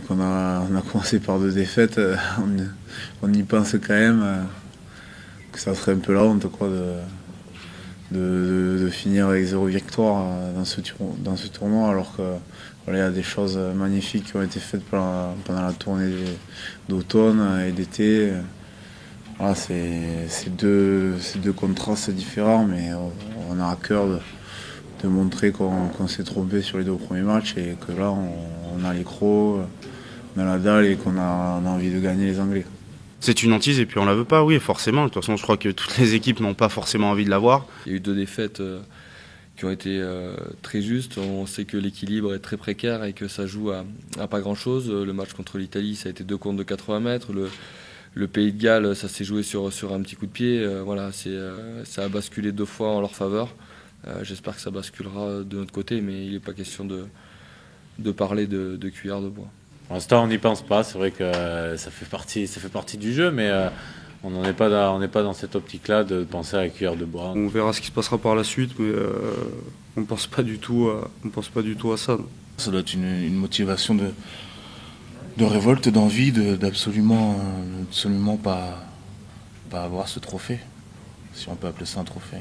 qu'on a commencé par 2 défaites, on y pense quand même que ça serait un peu la honte quoi, de finir avec 0 victoire dans ce tournoi alors que voilà, il y a des choses magnifiques qui ont été faites pendant la tournée d'automne et d'été. Voilà, c'est deux contrastes différents, mais on a à cœur de montrer qu'on s'est trompé sur les 2 premiers matchs et que là on a les crocs, on a la dalle et qu'on a envie de gagner les Anglais. C'est une hantise et puis on la veut pas, oui, forcément. De toute façon, je crois que toutes les équipes n'ont pas forcément envie de l'avoir. Il y a eu 2 défaites qui ont été très justes. On sait que l'équilibre est très précaire et que ça joue à pas grand-chose. Le match contre l'Italie, ça a été 2 comptes de 80 mètres. Le Pays de Galles, ça s'est joué sur un petit coup de pied. Voilà, ça a basculé 2 fois en leur faveur. J'espère que ça basculera de notre côté, mais il n'est pas question de parler de cuillère de bois. Pour l'instant, on n'y pense pas. C'est vrai que ça fait partie du jeu, mais on n'est pas dans cette optique-là de penser à la cuillère de bois. On verra ce qui se passera par la suite, mais on ne pense pas du tout à ça. Ça doit être une motivation de révolte, d'envie, d'absolument pas avoir ce trophée, si on peut appeler ça un trophée.